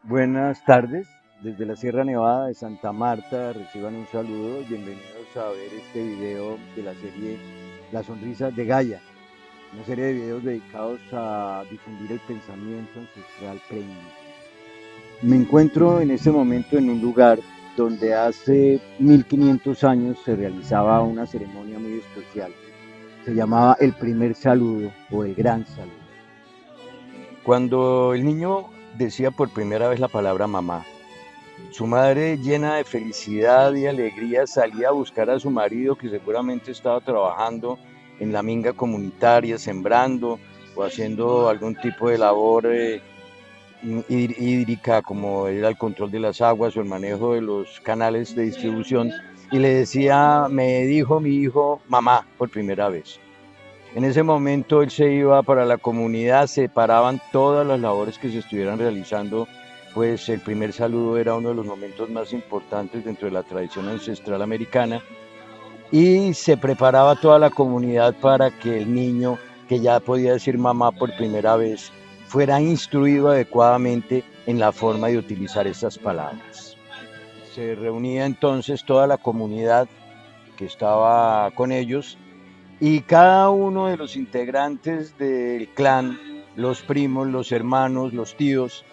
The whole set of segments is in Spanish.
Buenas tardes, desde la Sierra Nevada de Santa Marta reciban un saludo, bienvenidos a ver este video de la serie La Sonrisa de Gaia, una serie de videos dedicados a difundir el pensamiento ancestral preindígena. Me encuentro en este momento en un lugar donde hace 1500 años se realizaba una ceremonia muy especial, se llamaba el primer saludo o el gran saludo. Cuando el niño decía por primera vez la palabra mamá, su madre, llena de felicidad y alegría, salía a buscar a su marido, que seguramente estaba trabajando en la minga comunitaria, sembrando o haciendo algún tipo de labor hídrica, como era el control de las aguas o el manejo de los canales de distribución, y le decía, me dijo mi hijo, mamá, por primera vez. En ese momento él se iba para la comunidad, se paraban todas las labores que se estuvieran realizando, pues el primer saludo era uno de los momentos más importantes dentro de la tradición ancestral americana, y se preparaba toda la comunidad para que el niño, que ya podía decir mamá por primera vez, fuera instruido adecuadamente en la forma de utilizar estas palabras. Se reunía entonces toda la comunidad que estaba con ellos, y cada uno de los integrantes del clan, los primos, los hermanos, los tíos,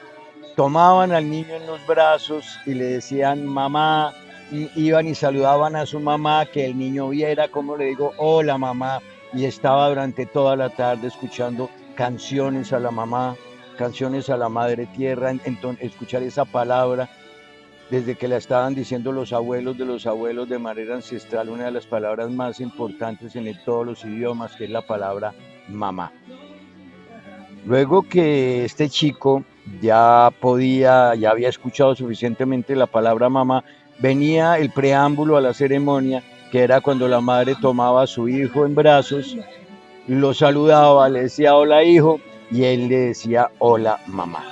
tomaban al niño en los brazos y le decían mamá, y iban y saludaban a su mamá, que el niño viera cómo le digo hola mamá, y estaba durante toda la tarde escuchando canciones a la mamá, canciones a la madre tierra, entonces escuchar esa palabra desde que la estaban diciendo los abuelos de manera ancestral, una de las palabras más importantes en todos los idiomas, que es la palabra mamá. Luego que este chico ya había escuchado suficientemente la palabra mamá, venía el preámbulo a la ceremonia, que era cuando la madre tomaba a su hijo en brazos, lo saludaba, le decía hola hijo, y él le decía hola mamá.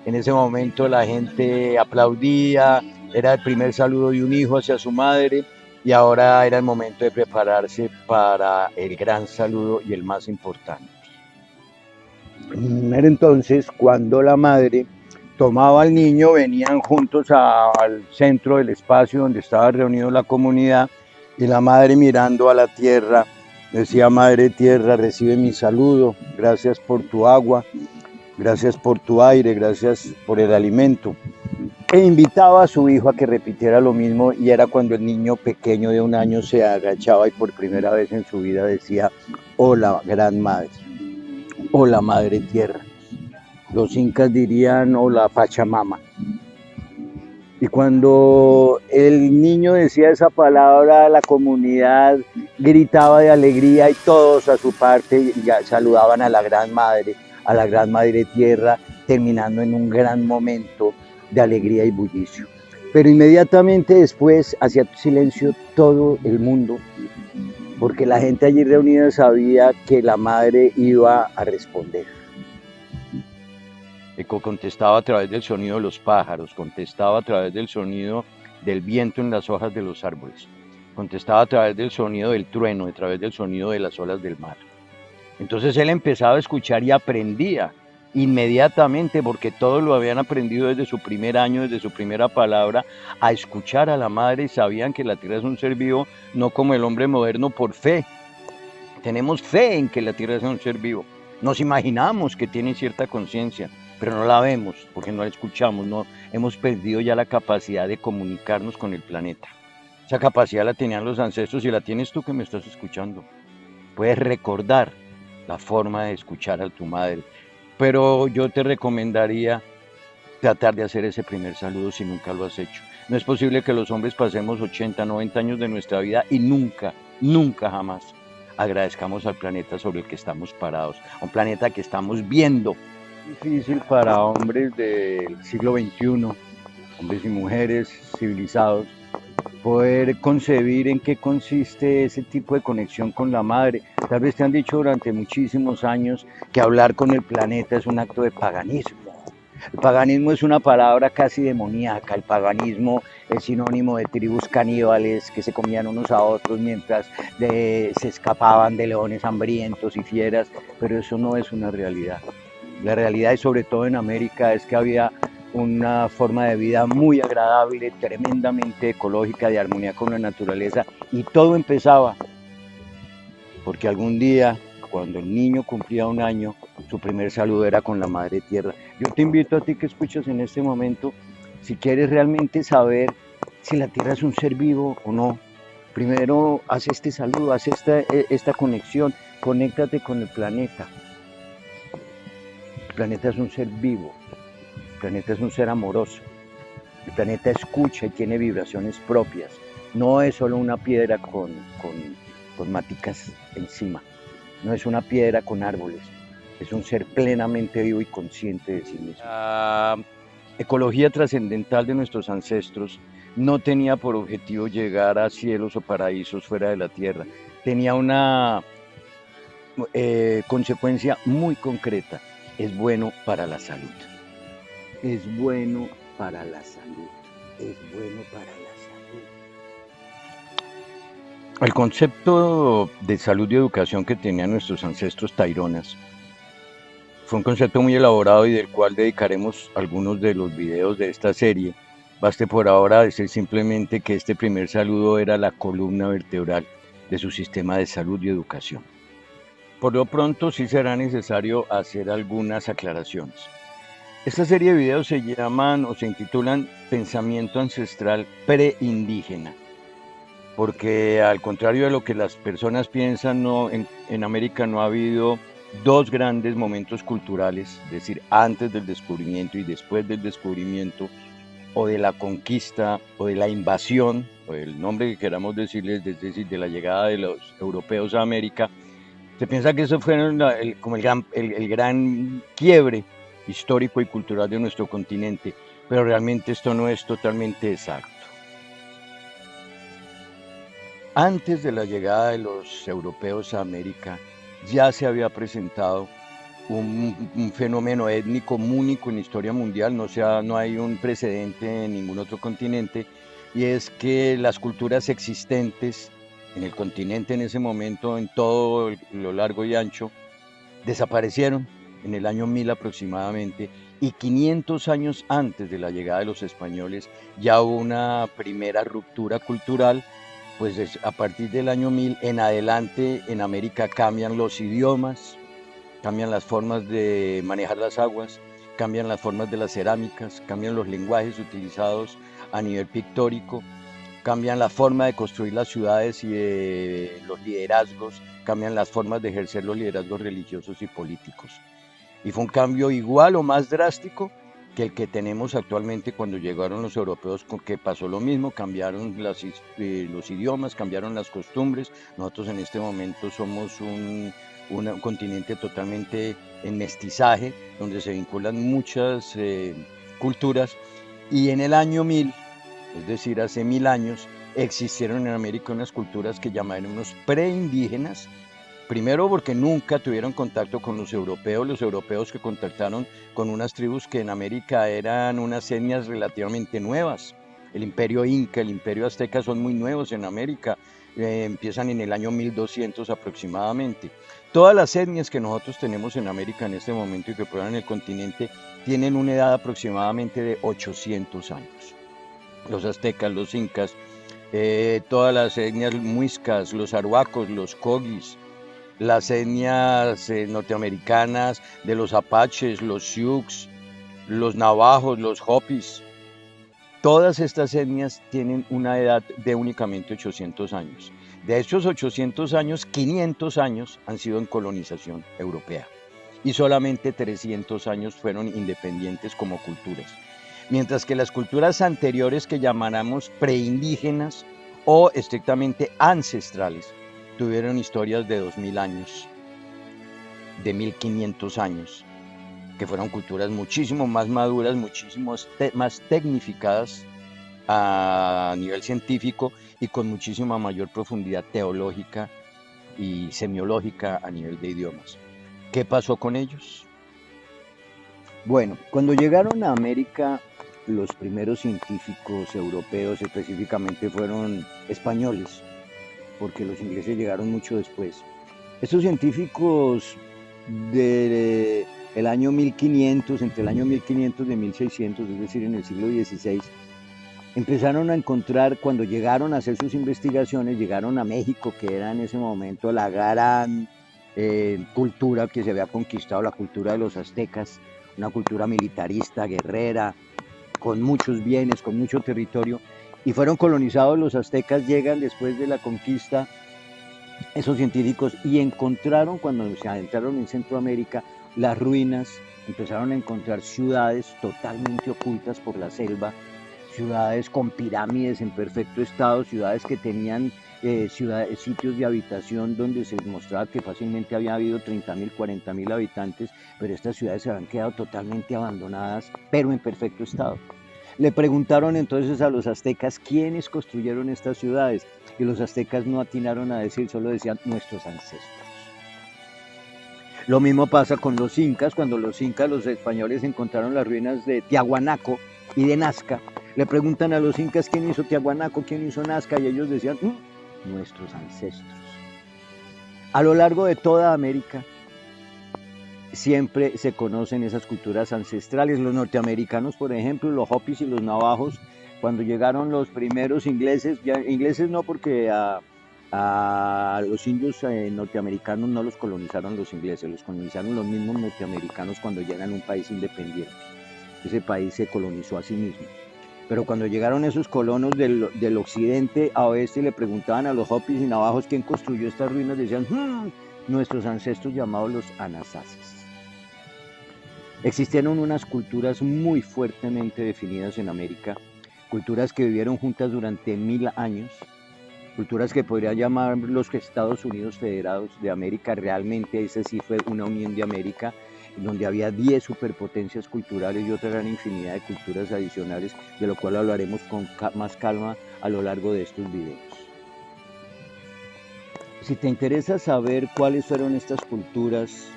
En ese momento la gente aplaudía, era el primer saludo de un hijo hacia su madre, y ahora era el momento de prepararse para el gran saludo y el más importante. Era entonces cuando la madre tomaba al niño, venían juntos al centro del espacio donde estaba reunida la comunidad, y la madre, mirando a la tierra, decía: madre tierra, recibe mi saludo, gracias por tu agua, gracias por tu aire, gracias por el alimento. E invitaba a su hijo a que repitiera lo mismo, y era cuando el niño pequeño de 1 año se agachaba y por primera vez en su vida decía: hola gran madre, hola madre tierra. Los incas dirían hola Pachamama. Y cuando el niño decía esa palabra, la comunidad gritaba de alegría, y todos a su parte ya saludaban a la gran madre tierra, terminando en un gran momento de alegría y bullicio. Pero inmediatamente después hacía silencio todo el mundo, porque la gente allí reunida sabía que la madre iba a responder. Contestaba a través del sonido de los pájaros, contestaba a través del sonido del viento en las hojas de los árboles, contestaba a través del sonido del trueno, a través del sonido de las olas del mar. Entonces él empezaba a escuchar y aprendía inmediatamente, porque todos lo habían aprendido desde su primer año, desde su primera palabra, a escuchar a la madre, y sabían que la tierra es un ser vivo, no como el hombre moderno por fe. Tenemos fe en que la tierra es un ser vivo. Nos imaginamos que tiene cierta conciencia, pero no la vemos porque no la escuchamos. No, hemos perdido ya la capacidad de comunicarnos con el planeta. Esa capacidad la tenían los ancestros y la tienes tú que me estás escuchando. Puedes recordar la forma de escuchar a tu madre, pero yo te recomendaría tratar de hacer ese primer saludo si nunca lo has hecho. No es posible que los hombres pasemos 80, 90 años de nuestra vida y nunca, nunca jamás agradezcamos al planeta sobre el que estamos parados, a un planeta que estamos viendo. Es difícil para hombres del siglo XXI, hombres y mujeres civilizados, poder concebir en qué consiste ese tipo de conexión con la madre. Tal vez te han dicho durante muchísimos años que hablar con el planeta es un acto de paganismo. El paganismo es una palabra casi demoníaca. El paganismo es sinónimo de tribus caníbales que se comían unos a otros mientras se escapaban de leones hambrientos y fieras, pero eso no es una realidad. La realidad, y sobre todo en América, es que había una forma de vida muy agradable, tremendamente ecológica, de armonía con la naturaleza, y todo empezaba porque algún día, cuando el niño cumplía 1 año, su primer saludo era con la madre tierra. Yo te invito a ti que escuchas en este momento, si quieres realmente saber si la tierra es un ser vivo o no, primero haz este saludo, haz esta conexión, conéctate con el planeta. El planeta es un ser vivo, el planeta es un ser amoroso, el planeta escucha y tiene vibraciones propias, no es solo una piedra con maticas encima. No es una piedra con árboles, es un ser plenamente vivo y consciente de sí mismo. La ecología trascendental de nuestros ancestros no tenía por objetivo llegar a cielos o paraísos fuera de la tierra, tenía una consecuencia muy concreta: es bueno para la salud. Es bueno para la salud. Es bueno para la salud. El concepto de salud y educación que tenían nuestros ancestros taironas fue un concepto muy elaborado y del cual dedicaremos algunos de los videos de esta serie. Baste por ahora decir simplemente que este primer saludo era la columna vertebral de su sistema de salud y educación. Por lo pronto sí será necesario hacer algunas aclaraciones. Esta serie de videos se llaman o se intitulan Pensamiento Ancestral Preindígena, porque al contrario de lo que las personas piensan, en América no ha habido dos grandes momentos culturales, es decir, antes del descubrimiento y después del descubrimiento, o de la conquista, o de la invasión, o el nombre que queramos decirles, es decir, de la llegada de los europeos a América. Se piensa que eso fue como el gran quiebre histórico y cultural de nuestro continente, pero realmente esto no es totalmente exacto. Antes de la llegada de los europeos a América, ya se había presentado un fenómeno étnico único en la historia mundial, no hay un precedente en ningún otro continente, y es que las culturas existentes en el continente en ese momento, en todo lo largo y ancho, desaparecieron en el año 1000 aproximadamente, y 500 años antes de la llegada de los españoles ya hubo una primera ruptura cultural. Pues a partir del año 1000 en adelante en América cambian los idiomas, cambian las formas de manejar las aguas, cambian las formas de las cerámicas, cambian los lenguajes utilizados a nivel pictórico, cambian la forma de construir las ciudades y de los liderazgos, cambian las formas de ejercer los liderazgos religiosos y políticos. Y fue un cambio igual o más drástico que el que tenemos actualmente cuando llegaron los europeos, con que pasó lo mismo, cambiaron los idiomas, cambiaron las costumbres. Nosotros en este momento somos un continente totalmente en mestizaje, donde se vinculan muchas culturas, y en el año 1000, es decir, hace 1000 años, existieron en América unas culturas que llamaron unos preindígenas. Primero porque nunca tuvieron contacto con los europeos que contactaron con unas tribus que en América eran unas etnias relativamente nuevas. El imperio inca, el imperio azteca son muy nuevos en América, empiezan en el año 1200 aproximadamente. Todas las etnias que nosotros tenemos en América en este momento y que pueblan el continente tienen una edad aproximadamente de 800 años. Los aztecas, los incas, todas las etnias muiscas, los arhuacos, los cogis, las etnias norteamericanas de los apaches, los sioux, los navajos, los hopis. Todas estas etnias tienen una edad de únicamente 800 años. De estos 800 años, 500 años han sido en colonización europea y solamente 300 años fueron independientes como culturas. Mientras que las culturas anteriores, que llamáramos preindígenas o estrictamente ancestrales, tuvieron historias de 2000 años, de 1500 años, que fueron culturas muchísimo más maduras, muchísimo más tecnificadas a nivel científico y con muchísima mayor profundidad teológica y semiológica a nivel de idiomas. ¿Qué pasó con ellos? Bueno, cuando llegaron a América, los primeros científicos europeos específicamente fueron españoles, porque los ingleses llegaron mucho después. Estos científicos el año 1500, entre el año 1500 y 1600, es decir, en el siglo XVI, empezaron a encontrar, cuando llegaron a hacer sus investigaciones, llegaron a México, que era en ese momento la gran cultura que se había conquistado, la cultura de los aztecas, una cultura militarista, guerrera, con muchos bienes, con mucho territorio, y fueron colonizados los aztecas, llegan después de la conquista esos científicos y encontraron, cuando se adentraron en Centroamérica, las ruinas, empezaron a encontrar ciudades totalmente ocultas por la selva, ciudades con pirámides en perfecto estado, ciudades que tenían sitios de habitación donde se mostraba que fácilmente había habido 30.000, 40.000 habitantes, pero estas ciudades se habían quedado totalmente abandonadas, pero en perfecto estado. Le preguntaron entonces a los aztecas quiénes construyeron estas ciudades y los aztecas no atinaron a decir, solo decían nuestros ancestros. Lo mismo pasa con los incas, cuando los incas, los españoles encontraron las ruinas de Tiahuanaco y de Nazca, le preguntan a los incas quién hizo Tiahuanaco, quién hizo Nazca, y ellos decían, nuestros ancestros. A lo largo de toda América siempre se conocen esas culturas ancestrales. Los norteamericanos, por ejemplo, los Hopis y los navajos, cuando llegaron los primeros ingleses, ya, ingleses no, porque a los indios norteamericanos no los colonizaron los ingleses, los colonizaron los mismos norteamericanos cuando llegan a un país independiente. Ese país se colonizó a sí mismo. Pero cuando llegaron esos colonos del occidente a oeste y le preguntaban a los Hopis y navajos quién construyó estas ruinas, decían, nuestros ancestros llamados los Anasasis. Existieron unas culturas muy fuertemente definidas en América, culturas que vivieron juntas durante 1000 años, culturas que podría llamar los Estados Unidos Federados de América. Realmente ese sí fue una unión de América, donde había 10 superpotencias culturales y otra gran infinidad de culturas adicionales, de lo cual hablaremos con más calma a lo largo de estos videos. Si te interesa saber cuáles fueron estas culturas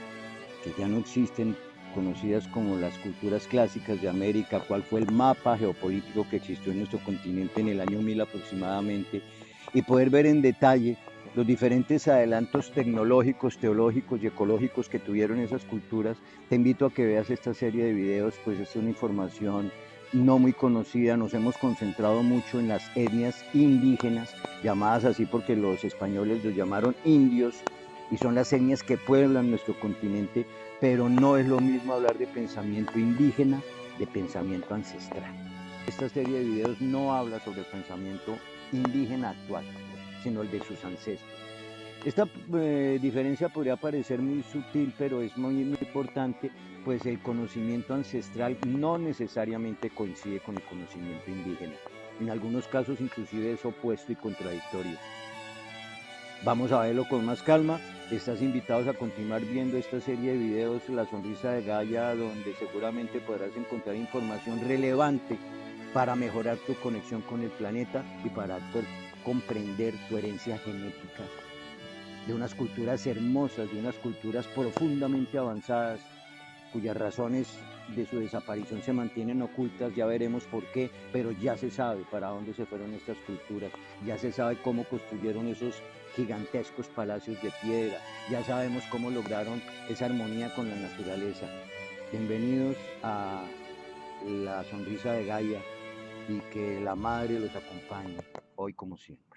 que ya no existen, conocidas como las culturas clásicas de América, cuál fue el mapa geopolítico que existió en nuestro continente en el año 1000 aproximadamente, y poder ver en detalle los diferentes adelantos tecnológicos, teológicos y ecológicos que tuvieron esas culturas, te invito a que veas esta serie de videos, pues es una información no muy conocida. Nos hemos concentrado mucho en las etnias indígenas, llamadas así porque los españoles los llamaron indios, y son las etnias que pueblan nuestro continente, pero no es lo mismo hablar de pensamiento indígena, de pensamiento ancestral. Esta serie de videos no habla sobre el pensamiento indígena actual, sino el de sus ancestros. Esta diferencia podría parecer muy sutil, pero es muy importante, pues el conocimiento ancestral no necesariamente coincide con el conocimiento indígena. En algunos casos inclusive es opuesto y contradictorio. Vamos a verlo con más calma. Estás invitados a continuar viendo esta serie de videos, La Sonrisa de Gaia, donde seguramente podrás encontrar información relevante para mejorar tu conexión con el planeta y para comprender tu herencia genética de unas culturas hermosas, de unas culturas profundamente avanzadas, cuyas razones de su desaparición se mantienen ocultas. Ya veremos por qué, pero ya se sabe para dónde se fueron estas culturas, ya se sabe cómo construyeron esos gigantescos palacios de piedra, ya sabemos cómo lograron esa armonía con la naturaleza. Bienvenidos a La Sonrisa de Gaia, y que la Madre los acompañe hoy como siempre.